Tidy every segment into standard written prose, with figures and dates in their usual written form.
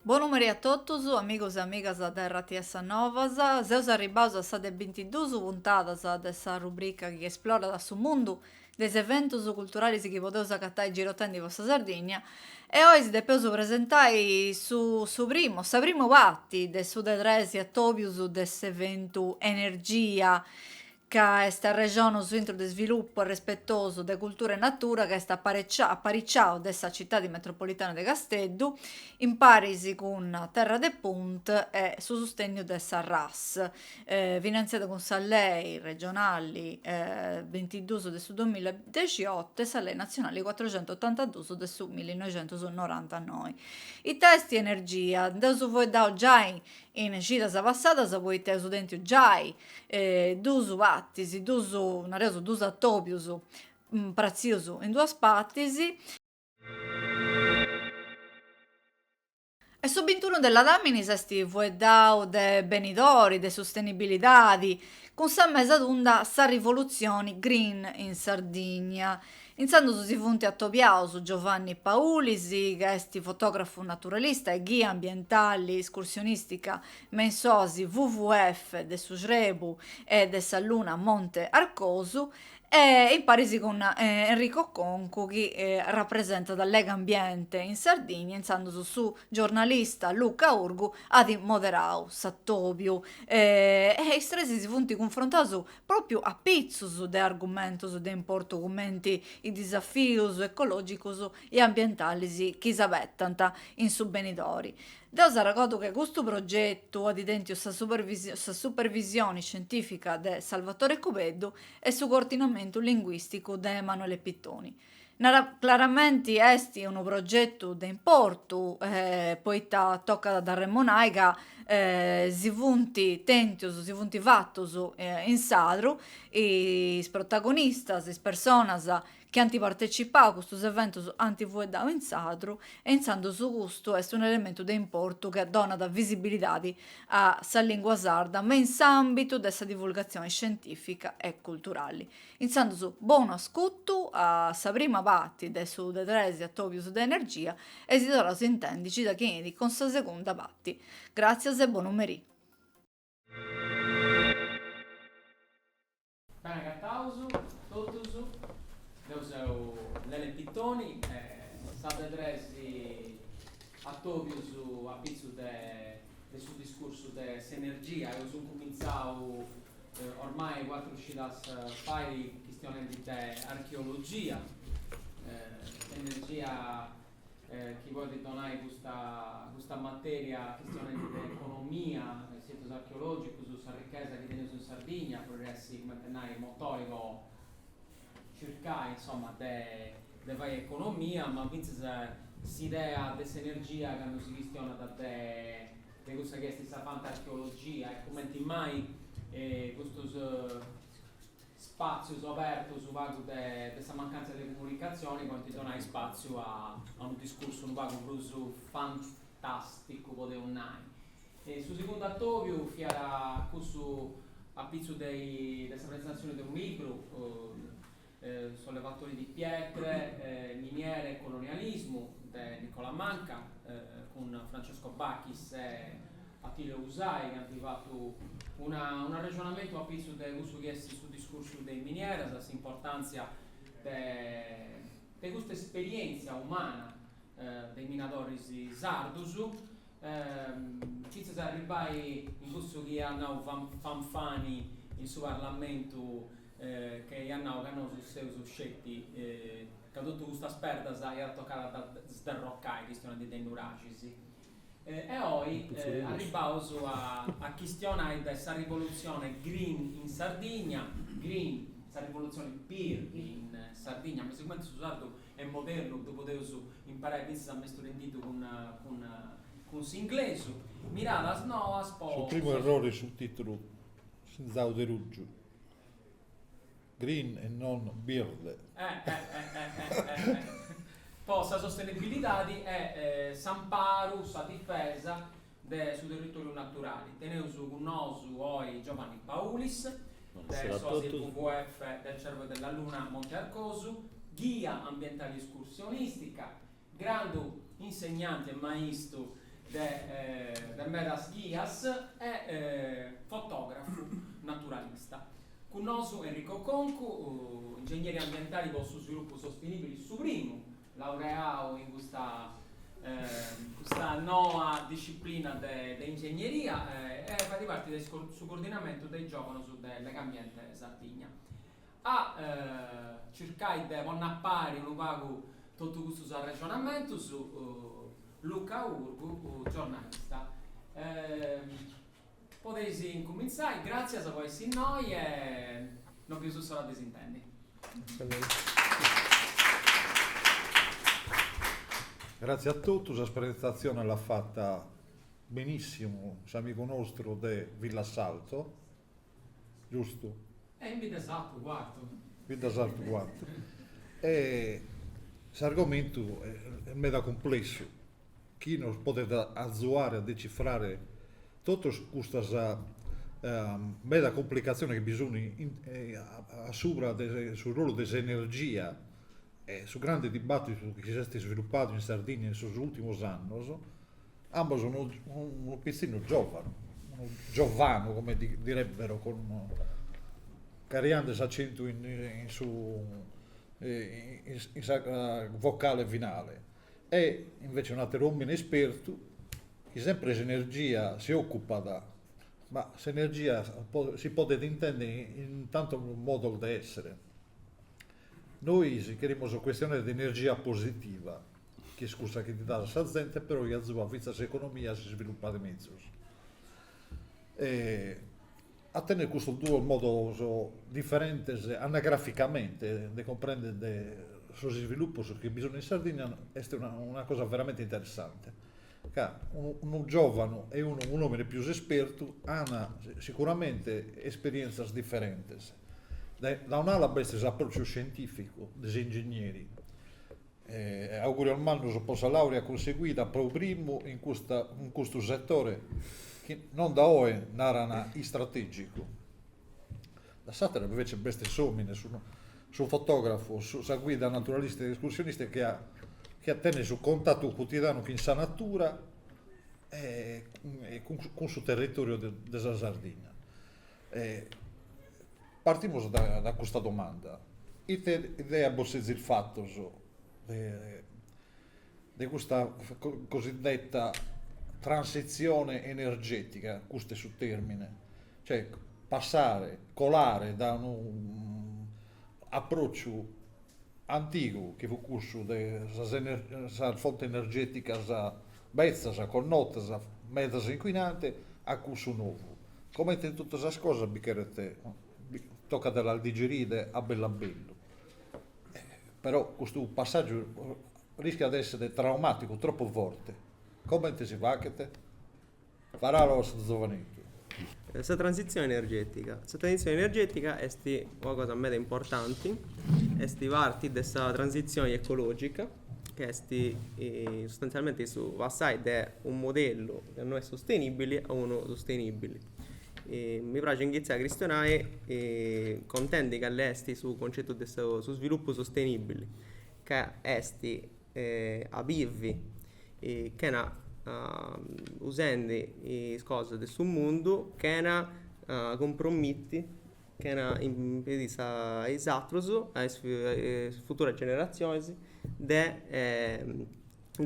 Buon numeri a totus, amigos e amigas da RTS Novas. Seus arribados a sa de 22 puntadas dessa rubrica che esplora su mundu des eventos culturali che poteus acattai girotendi vostra Sardigna. E oggi depeus presentai sa primo patti de su de tres attobius desse eventu Energia, che est a regione su intro de sviluppo rispettoso de cultura e natura, che est apparecciao dessa città metropolitana de Casteddu, in parisi con Terra de Punt e su sostegno dessa RAS, finanziata con sa lei regionali 22 del 2018 e sa lei nazionale 482 del 1999. I testi energia, deus voi dau già in citas passadas, poite su dentiu già dus pattis, nareus dus attobius prazius in duas pattis. E su 21 della Daminis est fueddau de benidori, de sostenibilidadi, cun sa mesa d'unda sa rivoluzione green in Sardigna. Inzandus si funt attopiaus Giovanni Paulisi, che est fotografu naturalista e guia ambientali escursionistica mensosi WWF de su Srebu e de sa Luna Monte Arcosu, e in parisi con Enrico Concu, che rappresenta da Lega Ambiente in Sardegna, inzando su giornalista Luca Urgu ad moderau Sattobiu. E i stresi si funti confrontato proprio a pizzus de argomentos de importo commenti i desafios ecologicos e ambientali che s'abettanta in su benidori. Deus arregodu che questo progetto ad identio sa supervisione scientifica de Salvatore Cubeddu e su coordinamento linguistico de Emanuele Pittoni. Chiaramente est un progetto de importo, poita tocca da Remonaiga, si funti tentius, si funti fattus in sadru, is protagonistas, is personas che hanno partecipato a questi eventi antifuedau in sadru, e inzando su gusto è un elemento di importo che dona da visibilità a sa lingua sarda, ma in s'ambito dessa divulgazione scientifica e culturale. Inzando su buono ascolto a sa prima parte de su de tresi attobius de energia e si torna su intendici da chiedi con sa seconda parte. Grazie e buon numerì. Bene, Cattausu, Totusu, deus Lele Pittoni, state tresi attobius a pizzu de su discorso de s'energia, e us cominciau ormai 4 uscidas fai questione di archeologia, energia chi vuole ritornare questa materia, questione di economia, siete archeologici, su sa ricchezza che teniamo in Sardegna, progressi come tenai motorico cercare insomma de vai economia, ma quindi si idea dessa energia che non si questiona da te questa che è questa fanta archeologia e come mai questo spazio aperto su vago di questa mancanza di comunicazione quando ti dona spazio a un discorso un vago più fantastico potevo nai. E su secondo attovio fiera questo a pizzo dessa presentazione di un libro sollevatori di pietre, miniere e colonialismo di Nicola Manca con Francesco Bacchis e Attilio Usai che hanno fatto un ragionamento a pizzo del uso che è sul discorso dei miniere, dell'importanza di questa esperienza umana dei minatori sardusu. Ci si arrivai in questo che hanno fanfani in suo Parlamento che hanno su seus scetti che tutto questa sperta ha toccato da sderroccare questione di denuracisi e oggi arrivaus a questione dessa rivoluzione green in Sardegna, green, questa rivoluzione beer in Sardegna, ma sicuramente su sardo è moderno, dopo devo imparare a mettere in dito con l'inglese, mirate a novas poi Sul primo errore sul titolo Zauderuggio. Green e non Bird. Poi la sostenibilità è s'amparo, sa difesa sul territorio naturale. Teneus con noi oggi Giovanni Paulis, del socio WWF del Cervo della Luna Monte Arcosu, guia ambientale escursionistica, grande insegnante e maestro de medas guias e fotografo naturalista. Con noi Enrico Concu, ingegneri ambientali per lo sviluppo sostenibile, su primo laureato in questa nuova disciplina di ingegneria e fa parte del suo coordinamento dei giovani su Legambiente Sardegna. Cercai di appare un pago tutto questo ragionamento su Luca Urgu, giornalista. Potete incominciare, grazie a voi sì noi e non più solo a disintendi. Grazie a tutti, la presentazione l'ha fatta benissimo, amico nostro di Villassalto, giusto? È in vita esatto, guardo. Villassalto 4. E questo argomento è mega complesso. Chi non potete azzuare a decifrare tutte queste mega complicazioni che bisogna assumere sul ruolo dell'energia su grande dibattito che si è sviluppato in Sardegna negli ultimi anni, ambos un pizzino giovano, come direbbero, con cariando l'accento in vocale finale. E invece un altro uomo esperto che sempre l'energia si occupa ma l'energia si può intendere in tanto modo di essere. Noi chiediamo su questione di energia positiva, che scusa che ti dà la gente, però la sua economia si sviluppa di mezzo. A tenere questo due modo differente anagraficamente di comprendere il sviluppo che bisogna in Sardegna è una cosa veramente interessante. Un giovane e un uomo più esperto hanno sicuramente esperienze differenti. Da un'ala questo è l'approccio scientifico degli ingegneri. Augurio al Manus possa laurea conseguita per primo in questo settore che non da oggi narrana strategico. Da Satana invece queste somine su fotografo, su guida naturalista ed escursionista che attende su contatto quotidiano con sa natura e con il suo territorio della Sardegna. Partiamo da questa domanda. Idea bossezzi il fatto di questa cosiddetta transizione energetica, questo è sul termine, cioè colare da un approccio antico che fu corso della fonte energetica bezza, connota, mezza inquinante a corso nuovo. Come in tutte queste cose, tocca dall'aldigeride a bello. Però questo passaggio rischia di essere traumatico troppo forte. Come si fa che farà lo giovanetto? Questa transizione energetica è una cosa mega importante, è parte della transizione ecologica, che è sostanzialmente su passare da un modello che non è sostenibile a uno sostenibile. Mi piace iniziare a questionare contenti che all'esti sul concetto del sviluppo sostenibile, che è a vivi che usando le cose del suo mondo che comprometti che impedisce ai altri, alle future generazioni di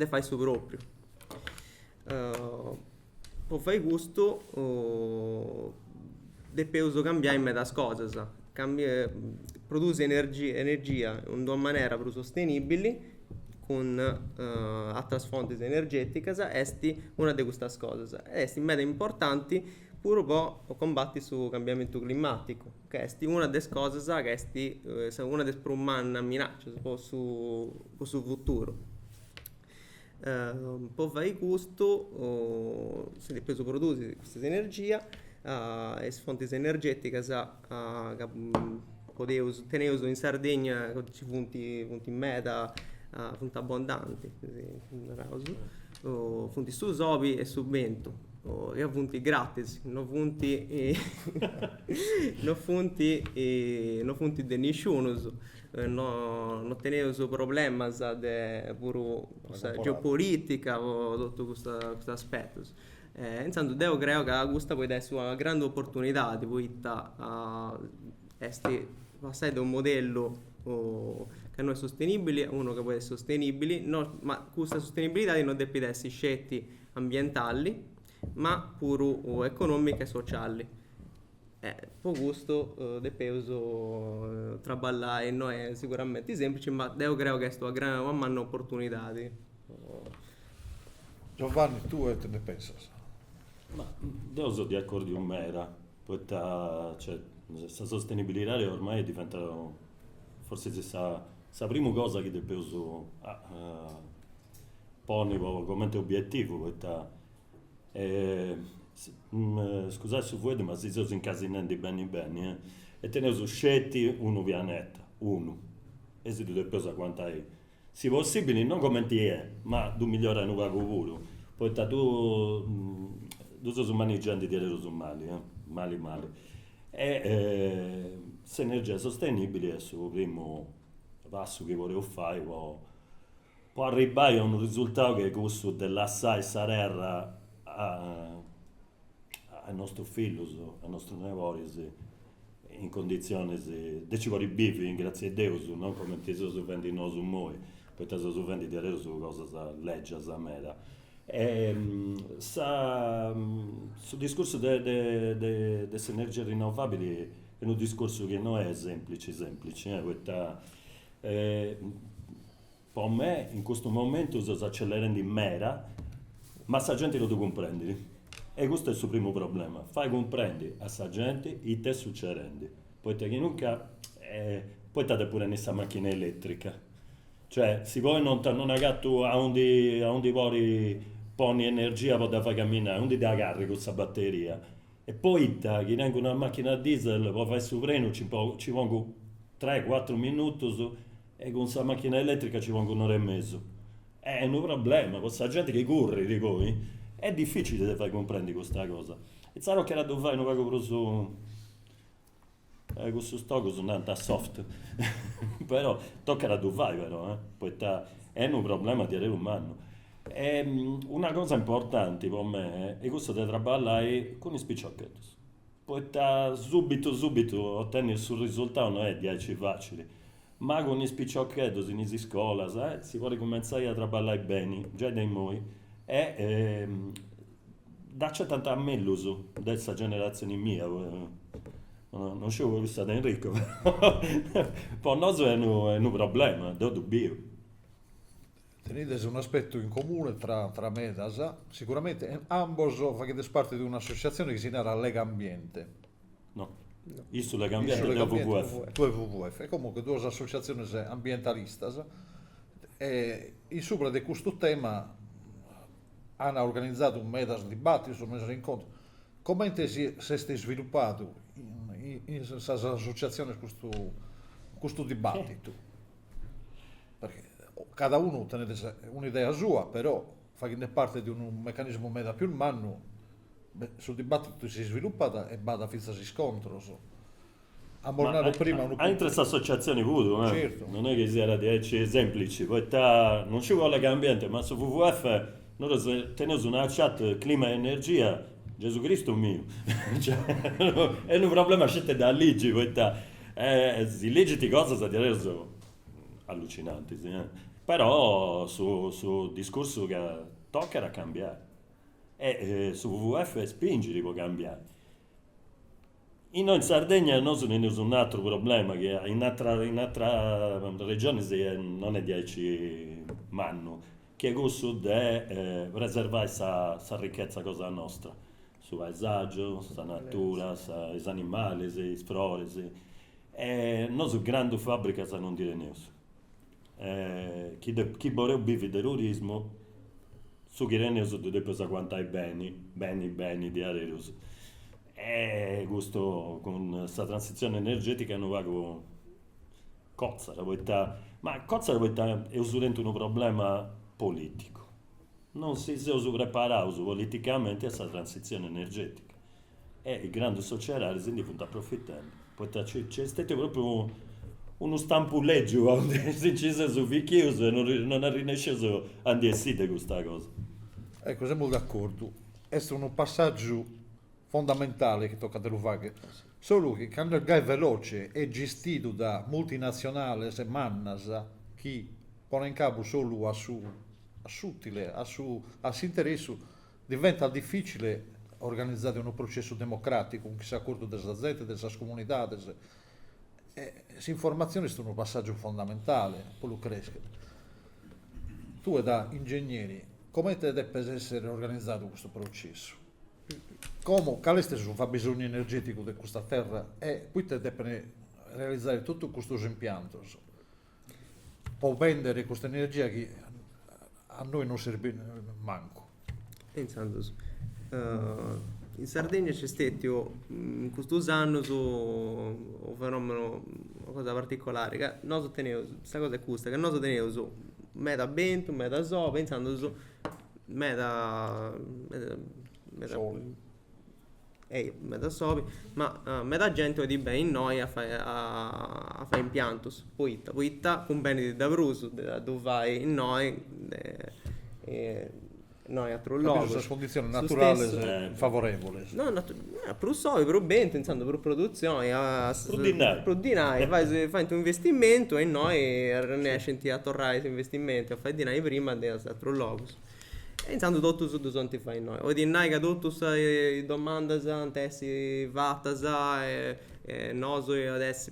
fare il suo proprio. Per fare questo deve cambiare in mezzo cose, produrre energia in una maniera più sostenibile con altre fonti energetiche è una di queste cose. È mega importante pure per combattere sul cambiamento climatico, che è una delle cose che è una delle più minacce per il suo futuro. Per fare questo si deve produrre questa energia, le fonti energetiche che possiamo tenere in Sardegna, fonti meta, fonti abbondanti, fonti su sobi e su vento. io punti gratis, non punti non punti de nessuno, non tenere su problemi de puro geopolitica o tutto questo aspetto. Insomma, io credo che questa può essere una grande opportunità di poi passare da un modello che non è sostenibile a uno che può essere sostenibile, ma questa sostenibilità non deve essere scelte ambientali, ma pure economiche e sociali. Per questo devo lavorare non è sicuramente semplice, ma io credo che sia una grande opportunità. Giovanni, tu che ne pensi? Ma io sono di accordo con Mera, cioè, questa sostenibilità ormai è diventata, forse la prima cosa che dobbiamo porre come obiettivo, scusate se vuoi, ma si sono incasinando bene, e tenere scelti uno pianeta, uno, e si deve pensare quanto è. Se possibile, non come ti è, ma tu migliore non va pure, poi tu sei maneggiando di errori mali. E se energia sostenibile è il primo passo che volevo fare, può arrivare a un risultato che questo dell'assai sarà ai nostri figli, ai nostri nevori, in condizioni di ci vuole bivi, grazie a Dio, non come ti si vendi noi su noi, poi ti si vendi di errori su cosa legge, sa mera. Sul discorso delle energie rinnovabili è un discorso che non è semplice. Per me in questo momento si sta accelerando in mera, ma la gente lo deve comprendere. E questo è il suo primo problema. Fai comprendere a sta gente il che succede. Poi te che nunca, poi state pure nella macchina elettrica. Cioè, se voi non hai tu a onde vuoi poni energia per far camminare, onde ti agarri con questa batteria. E poi che tengo una macchina diesel, poi fai su freno, ci pongo 3-4 minuti e con questa macchina elettrica ci pongo un'ora e mezzo. È un problema, con questa gente che corre di voi, è difficile da far comprendere questa cosa. E sai che era dove fai, non va con questo stocco sono andata soft, però tocca da dove fai però, poi è un problema di essere umano. Una cosa importante per me è questo di lavorare con i spicciocchetti. Poi subito ottenere il risultato non è 10 facile, ma con i spicciocchetti in scuola si può cominciare a lavorare bene, già dai noi, e dacci tanto a me l'uso della generazione mia. Non so come sta Enrico, per noi è un problema, da dubbio. Tenete un aspetto in comune tra me e Asa, sicuramente ambos fate parte di un'associazione che si chiama Lega Ambiente. No, io sono Lega Ambiente del WWF. Tu è WWF, e comunque due associazioni ambientalistas, e in sopra di questo tema hanno organizzato un medas dibattito, un medas incontro. Come si è sviluppato in questa associazione questo dibattito? Perché cada uno tiene un'idea sua, però fa parte di un meccanismo meda più umano. Sul dibattito si è sviluppata e va fino a scontro. A Mornaro prima anche queste associazioni pure, certo. Non è che sia di semplici, poi non ci vuole ambiente, ma su WWF noi teniamo una chat clima e energia, Gesù Cristo mio, cioè, è un problema scelto da leggi, poi si leggi cose da dire sono allucinanti, sì, però su discorso che tocca a cambiare e su WWF spingere può cambiare. Noi in Sardegna non sono un altro problema che in altra regione non è 10 manno, che è questo di preservare questa ricchezza cosa nostra, su paesaggio, su natura, su animali, su flore, noi su grandi fabbriche non dire niente. Chi vuole vivere del turismo su che ne so deve pensare quanto hai beni di aereo e questo con questa transizione energetica non va con Cozzara ma Cozzara è usualmente un problema politico non si sono preparati politicamente a questa transizione energetica e i grandi societari si devono approfittare. Poi c'è stato proprio uno stampulleggio quando si sono chiusi e non è riuscito a decidere questa cosa. Ecco, siamo d'accordo. Questo è un passaggio fondamentale che tocca a fare. Solo che quando il gas veloce è gestito da multinazionali e mannas che pone in capo solo a suo interesse, diventa difficile organizzare un processo democratico che si accorda delle aziende, delle comunità. Queste informazioni sono un passaggio fondamentale, poi lo cresce. Tu da ingegneri, come deve essere organizzato questo processo? Quale stesso fa bisogno energetico di questa terra e poi deve realizzare tutto questo impianto o vendere questa energia che a noi non serve manco. Pensando in Sardegna c'è stato in questi anni un fenomeno, una cosa particolare, che noi otteniamo, questa cosa è questa, che noi otteniamo meta vento, meta so, pensando su meta meta sopi, ma meta gente di bene in noi a fare impianti, poi con bene da Bruso, dove vai in noi, noi a Trullogo. Questa condizione naturale stesso, favorevole. No, per sopi, per vento, insomma, per produzione, per dinai, fai un investimento e noi riesci a tornare questo investimento, a fare dinai prima a Trullogo. E intanto tutto su due sonti fai noi. O di noi che tutto sai domanda sa, antessi vatta sa e noso e adesso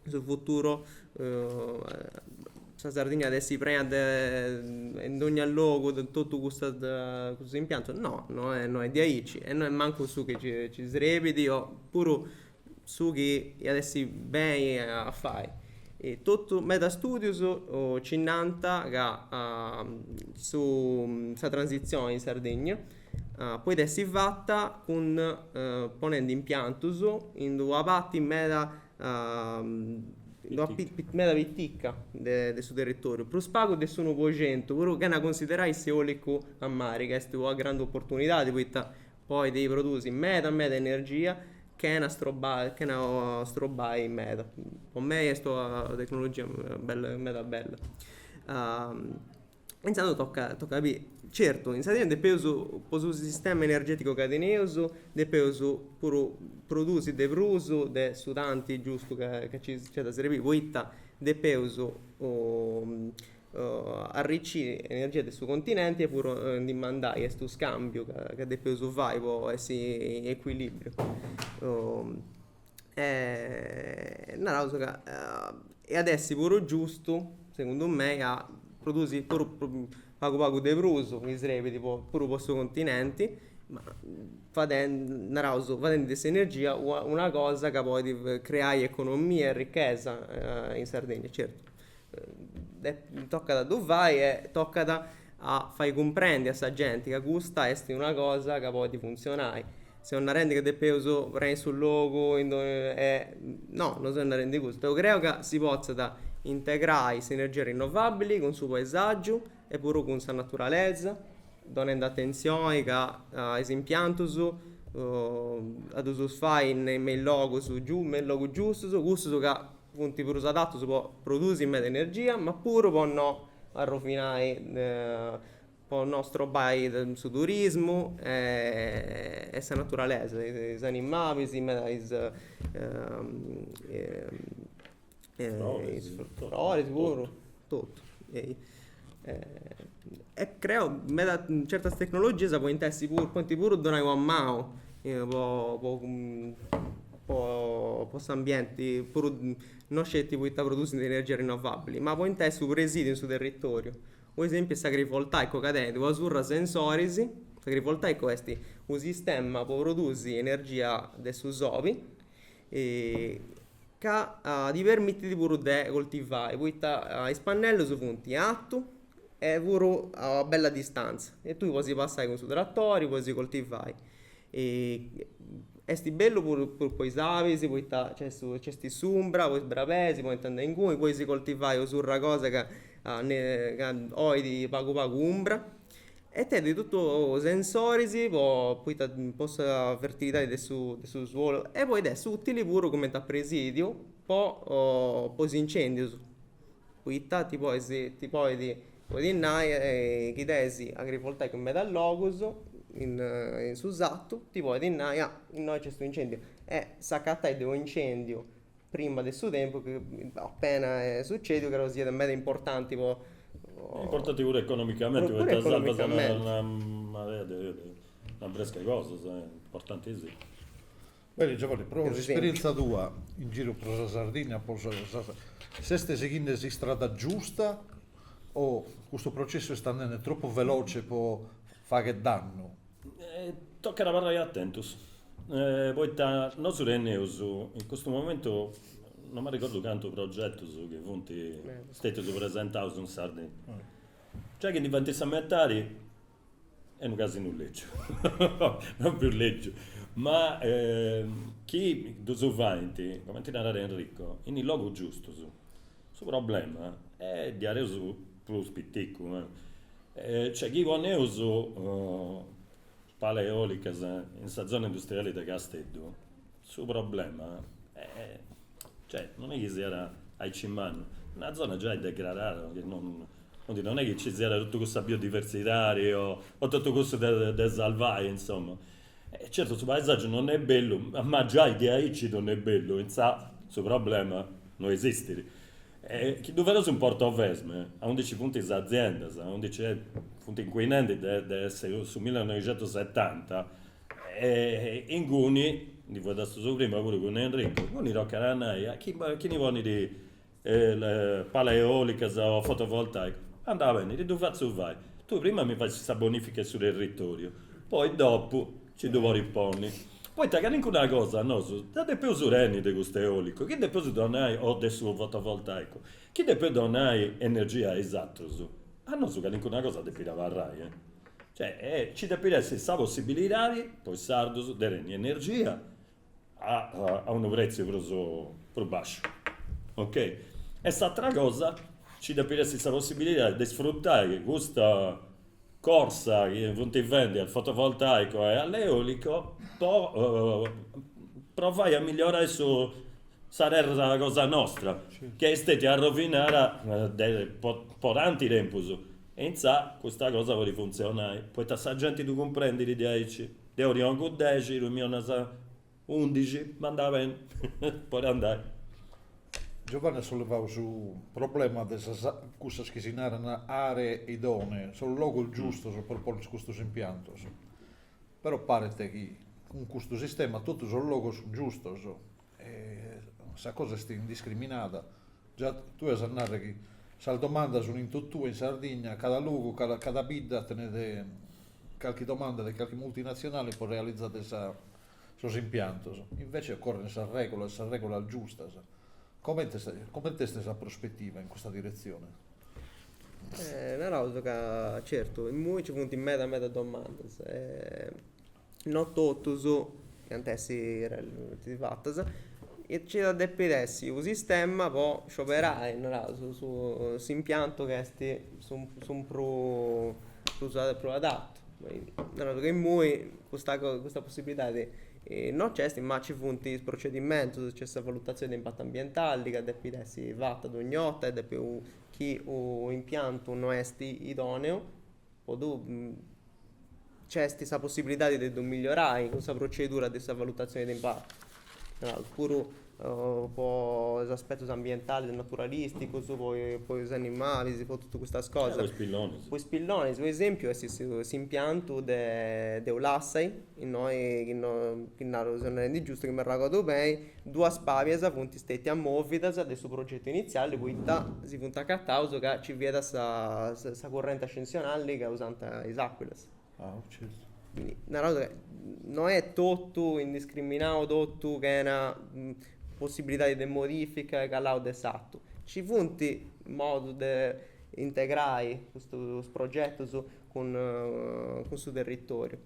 sul futuro la Sardegna adesso prende in ogni luogo tutto questo impianto. No è di aici e non è manco su che ci srebidi o pure su che adesso bene a fare. E tutto Meta Studios o 50 che su questa transizione in Sardegna poi essere fatta con ponendo impianti in due parti meta meta viticca del suo territorio per spago del suo 900 però che ne considerai se eolico a mare che è una grande opportunità di poi dei prodotti meta energia che è una strobai in meta. Per me è una tecnologia bella. Iniziando tocca capire, certo, in Sardegna depende sul sistema energetico cadeneoso, depende pure produci de bruso, de sudanti giusto che c'è da servire, voita depende arricchire energia del suo continente e pure di mandare questo scambio che deve fare può essere in equilibrio e adesso pure giusto secondo me a produrre pure poco di bruso mi sarebbe tipo pure per suo continente ma facendo questa energia una cosa che può creare economia e ricchezza in Sardegna certo tocca da dove vai e tocca a far comprendere a questa gente che questa è una cosa che può funzionare se non rendi che deve prendere sul logo no, non sono rendi questo credo che si possa integrare queste energie rinnovabili con il suo paesaggio e pure con la sua naturalezza donando attenzione che questi impianti ad uso fai nel logo giusto questo che punti per uso adatto si può produrre in mezza energia ma pure può no arrovinare può il nostro bai sul turismo e sa naturalezza i animali flori sicuro tutto e creo certe tecnologie si può intessi pure donare a mano posso ambienti pure non scelti per produrre energie rinnovabili ma poi intessi un residuo sul territorio per esempio il agrivoltaico cadente o asurra sensorici l'agrivoltaico è un sistema per produrre energia del suo sovi che ti permette di pure coltivare poi i spannelli sono punti atto e pure a bella distanza e tu puoi passare con i suoi trattori puoi coltivare è bello poi savi, poi c'è sti sombra, poi sbrapesi, poi andare in cui, poi si coltivare su una cosa che oggi di pago umbra e te di tutto sensori possa fertilità di su suolo e poi adesso utili pure come da presidio poi si incendio poi poi di nai che desi agrivoltaico in medallogos in susatto ti poi di nai in noi c'è sto incendio e saccattai di un incendio prima del suo tempo che appena succede che sia meta importante Importante pure economicamente, Pure perché salva economicamente. una marea una bresca di cose, importantissimo. Vedi Giovanni, proprio Per l'esperienza tua in giro per la Sardegna, se stai seguendo la strada giusta o questo processo sta andando troppo veloce può fare danno? Tocca parlare attentus. Poi non su Reneus, in questo momento non mi ricordo quanto progetto che punti stati presentati in Sardegna. Cioè che diventa sammettari è un caso non legge, non più legge, ma chi su vanti, come ti narrare Enrico, in il luogo giusto su problema è di avere su più spitticco, cioè chi vuole uso pale eoliche in questa zona industriale di Castello, su problema cioè non è che si era ai Cimano, una zona già è degradata, che non è che ci sia tutto questo biodiversità o tutto questo del salvaio, insomma. Certo, il paesaggio non è bello, ma già il DAIC non è bello, in sa, il problema non esiste. Chi doveva su un portovesme a 11 punti di azienda, a 11 punti inquinanti su 1970, in Guni, di voi adesso su prima pure con Enrico, Guni Roccaranai, chi ne vuole di pala eolica o fotovoltaico? Andava bene, tu faccio vai. Tu prima mi fai questa bonifica sul territorio, poi dopo ci devo riporni. Poi ti anche una cosa, no, date più sureni di questo eolico, chi deve più donare o del suo fotovoltaico, chi deve più donare energia esatta su. Non so che anche una cosa deve lavorare, Cioè, ci deve essere questa possibilità, poi sardo di dare energia a un prezzo più basso, ok? E quest'altra cosa, ci deve essere questa possibilità di sfruttare questa corsa che ti vende al fotovoltaico e all'eolico, provai a migliorare su sarebbe la cosa nostra, che è stata a rovinare per tanti tempi. E in sa, questa cosa vuole funzionare. Poi tassa gente tu comprendi di 10, di Orion con 10, Lumiona 11, ma andava bene, poi andare. Giovanni sollevava su un problema di questa schisinare aree idonee, sul luogo giusto per questo impianto. Però pare che con questo sistema tutti sul luogo giusto, questa cosa è indiscriminata. Già tu hai sannato che se domanda sono in tutto in Sardegna, cada luogo, cada bidda tenete qualche domanda di qualche multinazionale per realizzare questo impianto. Invece occorre questa regola giusta. Come questa prospettiva in questa direzione? Una cosa che certo, in molti ci punti in meta domande. Non tutti che antessi ti fattas e ci da depedessi un sistema poi scioperai su impianto che sti su pro adatto. Che in questa possibilità di non c'è, ma ci funti il procedimento, c'è questa valutazione di impatto ambientale che deve essere fatta ad ogni volta e deve chi o impianto non è idoneo o c'è questa possibilità di migliorare questa procedura di questa valutazione di impatto. Pure poi aspetto ambientali, naturalistico, poi gli animali, poi tutte queste cose. Poi spilloni, per esempio, questo impianto di Ulassai, in noi che di giusto che mi ricordo bene, due spavie appunto stati ammovite del suo progetto iniziale, poi si punta a causa che ci vede questa corrente ascensionale causante le acque. Certo. Quindi una cosa che non è tutto indiscriminato, tutto che è una possibilità di modifica e calaudo esatto. Ci funti modo di integrare questo progetto con questo territorio.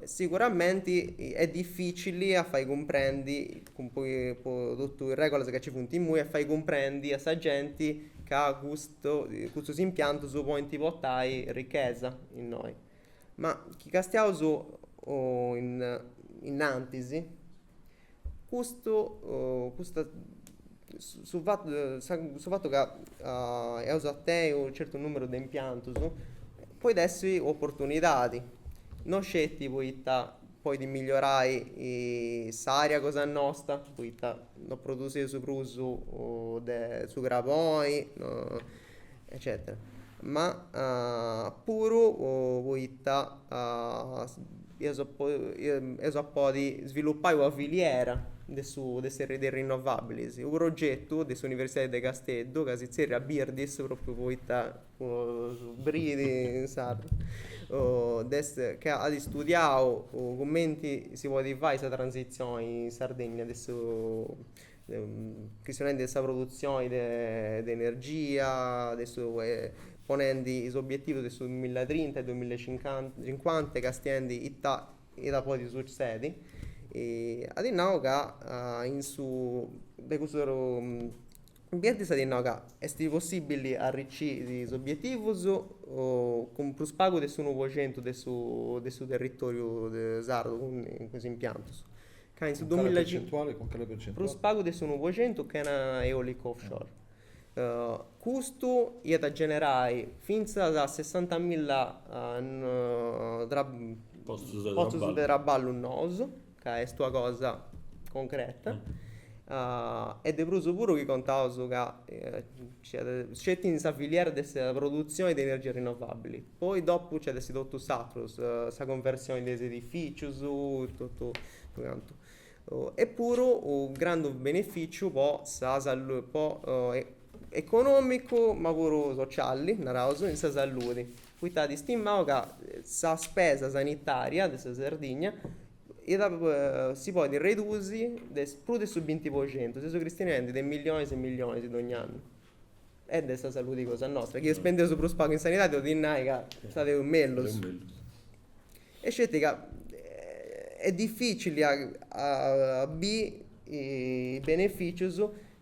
Sicuramente è difficile a fare comprendi con poi tutto il regola che ci funti in noi a fare comprendi a sa gente che questo impianto può portare ricchezza in noi. Ma chi stiamo in antisi, questo sul fatto che è usato un certo numero di impianti, poi essere opportunità. Non scetti poi di migliorare l'aria cosa nostra, poi non produrre su pruso su graponi, eccetera. Ma pure poi io po' di sviluppare una filiera delle reti rinnovabili. Un progetto dell'Università di Castello che si chiama a Birdis, proprio poi Bridi in Sardo, che ha studiato come si può fare questa transizione in Sardegna adesso, questione della produzione di energia, adesso ponendo gli obiettivi del 2030 e 2050 che stendi e da poi succede. E adesso che in su da questo ambiente sta dicendo che è possibile arricchire gli obiettivi con più spago del 1% del suo territorio di Sardo in questo impianto. Che in su Con quale 2005 percentuale? Con quale più percentuale? spago del 1% che è una eolica offshore. Questo è da generare fino a 60.000 Posto posti di raballo noso, che è sta cosa concreta. Ed è proprio pure che contavo che c'è in questa filiera della produzione di energie rinnovabili. Poi dopo c'è il tutto sacro, questa conversione degli edifici, tutto quanto. Eppure un grande beneficio può economico ma pure sociale in questa salute. Quindi di stimare che la spesa sanitaria della Sardegna si può ridurre più del 20%, se sono cristiani dei milioni e milioni di ogni anno. È questa salute cosa nostra, chi spende su spago in sanità devo dire che state un mello. E scelte che è difficile a i benefici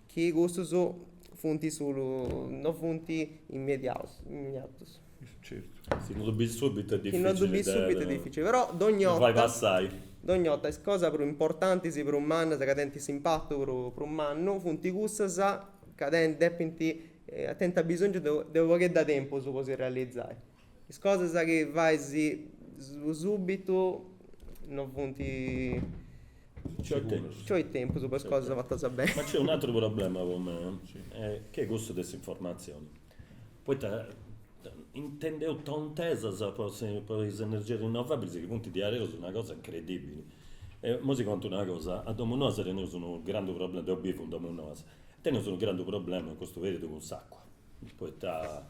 che questo fonti solo non fonti immediati. Certo. Se non dubbi subito è Che difficile. non dubbi subito è difficile, però Vai passai. ogni volta è cosa più importante per un anno, che tenti impatto per un anno, fonti queste che depende attenta bisogno di poco da tempo su poter realizzare. Le cose che vai subito non fonti c'ho il tempo su queste cose fatte bene. Ma c'è un altro problema con me, che è questo delle informazioni. Poi intende tontesa per le energie rinnovabili, che i punti di aereo sono una cosa incredibile. Mo si conta una cosa, a Domonosa noi sono un grande problema, devo dire con Domonosa, noi sono un grande problema in questo periodo con l'acqua. Poi questa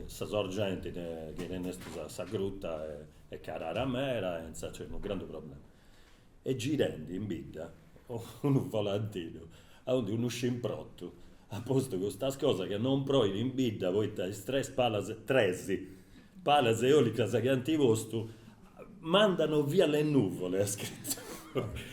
sorgente che è questa grutta è cara ramera, c'è un grande problema. E girando in bidda, un volantino, a uno scimprotto, a posto con questa cosa che non provi in bidda, poi stress palas eolicas che antivosto, mandano via le nuvole, ha scritto.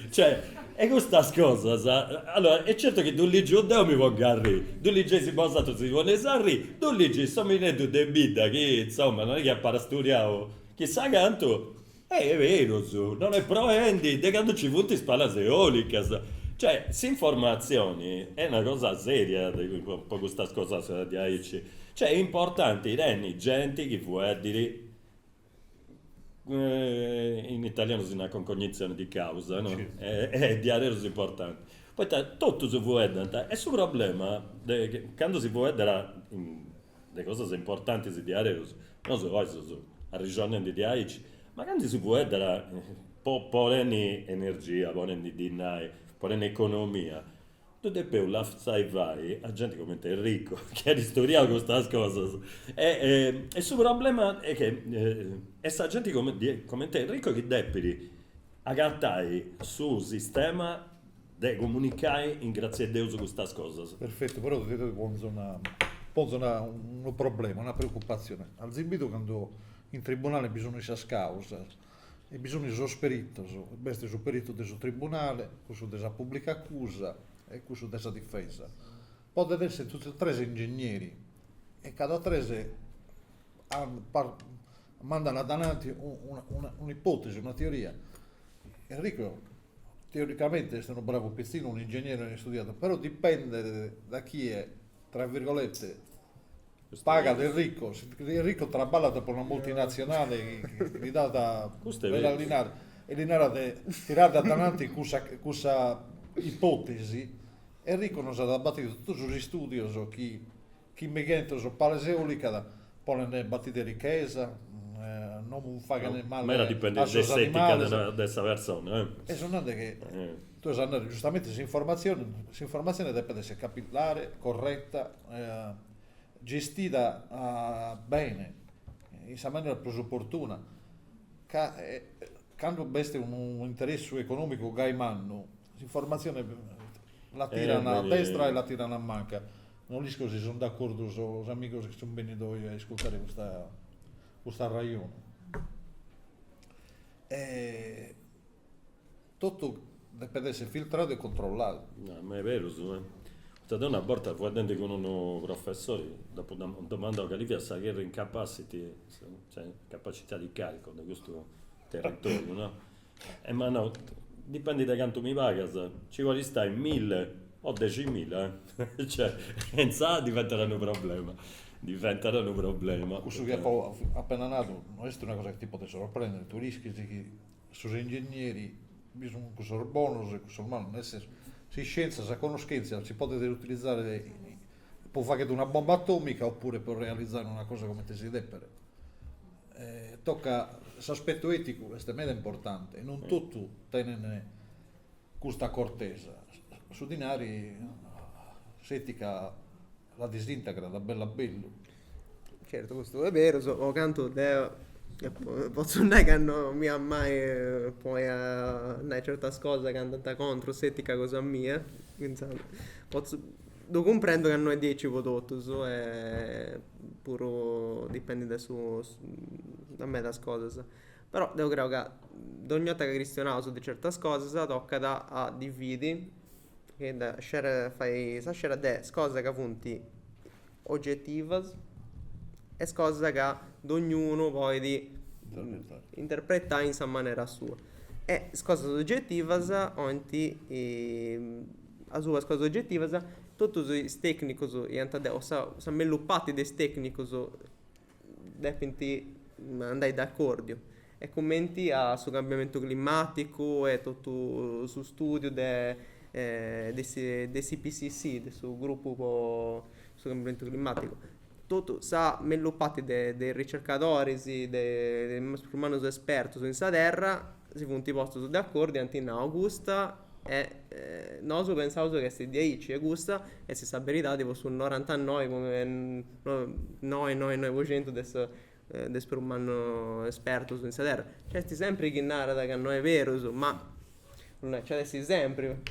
Cioè, e questa cosa, allora, è certo che tu lì giù mi può garri, tu lì si può stato si può ne sarri, tu lì sto minendo de bidda, che insomma, non è che appara studiato, chissà canto, è vero, non è proendi, de quando ci punti spalas eolicas, cioè, queste informazioni è una cosa seria, un po' questa cosa di AIC, cioè è importante, Irene, gente che può dire, in italiano si una con cognizione di causa, no? Sì. È di aereo importante. Poi tutto si può vedere, è sul problema, quando si può vedere le cose importanti di aereo, non so, poi a regione di AIC, ma quando si può vedere, porre energia, porre dinai, porre economia, tu devi la sai vai a gente come te Enrico che ha studiato queste cose e il suo problema è che questa gente come te Enrico che devi agattare sul sistema di comunicare in grazie a Dio su queste cose. Perfetto, però ti pongo un problema, una preoccupazione. Al Zimbito quando in tribunale bisogna essere causa e bisogna sosperito, questo è il perito del tribunale, questo della pubblica accusa e questo della difesa. possono essere tutti e tre ingegneri e cada tre mandano avanti un'ipotesi, una teoria. Enrico teoricamente è un bravo pizzino, un ingegnere studiato, però dipende da chi è, tra virgolette, paga del ricco. Se il ricco traballa per una multinazionale che gli dà da Questo è per vero. allenare e allenare tirare avanti questa ipotesi. Enrico non ha battuto tutti sugli studi, chi mi chiede su palese eolica, poi ne battite ricchezza, non fa che ne male Ma era dipende a da sos estetica animali. della persona. E sono che Eh. tu sai andare giustamente questa informazione deve essere capillare, corretta, gestita bene, in questa maniera più opportuna. Quando veste un interesse economico gaimanno, l'informazione la tirano a bene. destra e la tirano a manca. Non gli scusi, sono d'accordo con gli amici che sono venuti a ascoltare questa raione. Tutto deve essere filtrato e controllato. No, ma è vero, stata una volta guardando con un professore, dopo una domanda che gli sa che era incapacity, cioè capacità di carico da questo territorio, no? Ma no, dipende da quanto mi paga, ci vuole stare 1000 o 10.000, cioè, non sa, diventeranno un problema. Questo che poi appena nato non è una cosa che ti potesse sorprendere, tu rischi che sui ingegneri bisogna che sono bonus e sono male, nel senso, se scienza, se conoscenza si può utilizzare, può fare una bomba atomica oppure per realizzare una cosa come te si deve. Tocca l'aspetto etico, questo è mega importante, e non tutto tiene questa cortesa. Su dinari s'etica la disintegra da bello a bello. Certo, questo è vero, o canto posso dire che non mi ha mai poi una certa cosa che è andata contro s'etica cosa mia, quindi lo comprendo che non è 10 prodotto, è puro dipende da me da cose, però devo credo che ogni volta che cristianavo su di certe cose tocca a dividere che da fai scegliere de cose che punti oggettive e cose che ognuno poi di interpretare in sua maniera sua e cose oggettive onti a sue cose oggettive tutti i tecnici sono sviluppati dei tecnici definiti andai d'accordo e commenti sul cambiamento climatico e tutto su studio del CPCC, sul gruppo sul cambiamento climatico. Tutto sa sviluppati dei ricercatori, dei umani esperti su questa terra, si punti posto su d'accordo, antina Augusta e noi pensavo che questi 10 e gusta e si sa verità tipo sul 99 come noi 900 adesso per un anno esperto su questa terra c'è sempre chi narra che non è vero ma non è c'è sempre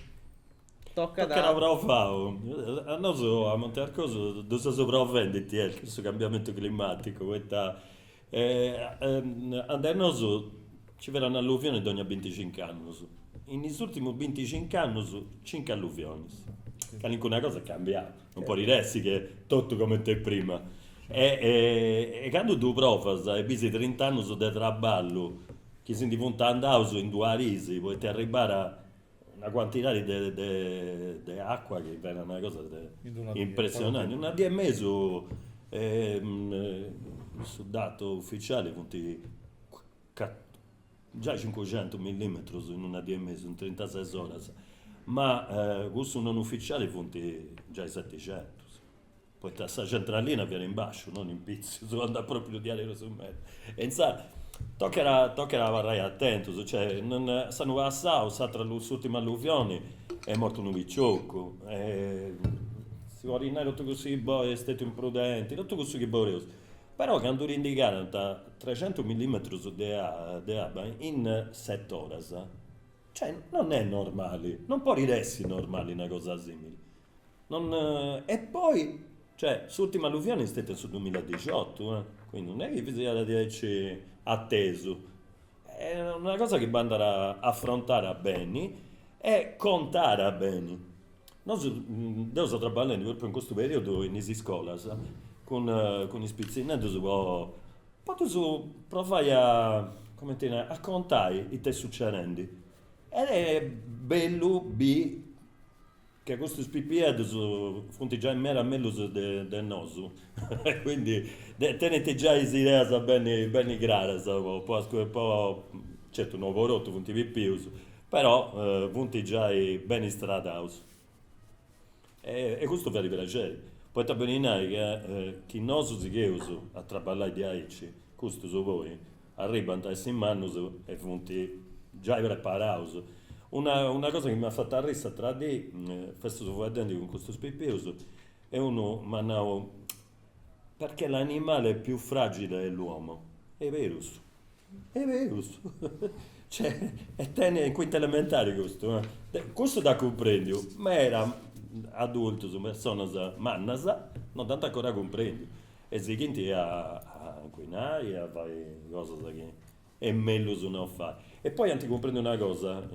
tocca Perché l'avrò fatto? A noi a Montearcoso dove si sopravvenditi questo cambiamento climatico. A noi ci verranno alluvioni ogni 25 anni. In questi ultimi 25 anni 5 alluvioni. Che nessuna cosa è cambiata. Non può dire che tutto come te prima. E quando tu provi e visi 30 anni di traballo che si diventano in 2 risi, puoi arrivare a una quantità di acqua che è una cosa impressionante. Una di e mezzo sul dato ufficiale punti già 500 mm in una di e mezzo in 36 ore, ma questo non ufficiale punti già i 700. Poi questa centralina viene in basso, non in pizzo, si andare proprio di aereo su me. E insomma, toccherà varrai attento, cioè, non stanno passando, tra le ultime alluvioni è morto un picciocco, si vuole rinare tutto così, poi è stato imprudente, tutto così che boreoso. Però quando indicano 300 mm di acqua in 7 ore, cioè non è normale, non può essere normale una cosa simile. E poi, cioè, l'ultima alluvione è stata sul 2018, quindi non è che bisogna dirci atteso, è una cosa che va andare a affrontare a bene e contare a bene. noi stiamo lavorando proprio in questo periodo in queste scuole, con i spizzinetti, provare come dire, a contare i te succedenti. Ed è bello, che questi PPE sono già in mera meglio del nostro. Quindi tenete già le idee ben chiare, poi certo non ho rotto punti più, però punti già ben stradati. E questo fa piacere. Poi ti benissimo che noi si chiuso a lavorare di aici, questo so voi, arrivano a mano e punti già preparati. Una cosa che mi ha fatto arrestare tra di, sto vedendo con questo spipioso, è uno, ma no, perché l'animale più fragile è l'uomo. È vero, è vero. Cioè, è in quinta elementare questo. Questo da comprendere, ma era adulto, su persone mannasa, non tanto ancora comprendi. E se quindi a inquinare, a fare cose che è meglio se non fare. E poi anche comprendo una cosa,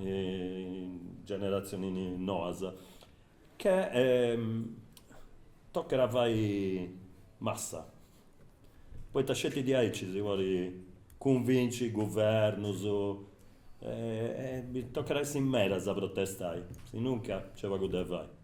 generazioni noasa, che toccherà fare massa. Poi ti scetti di aici, se vuoi convinci il governo, toccherà essere in mera a protestare, se nunca c'è qualcosa da fare.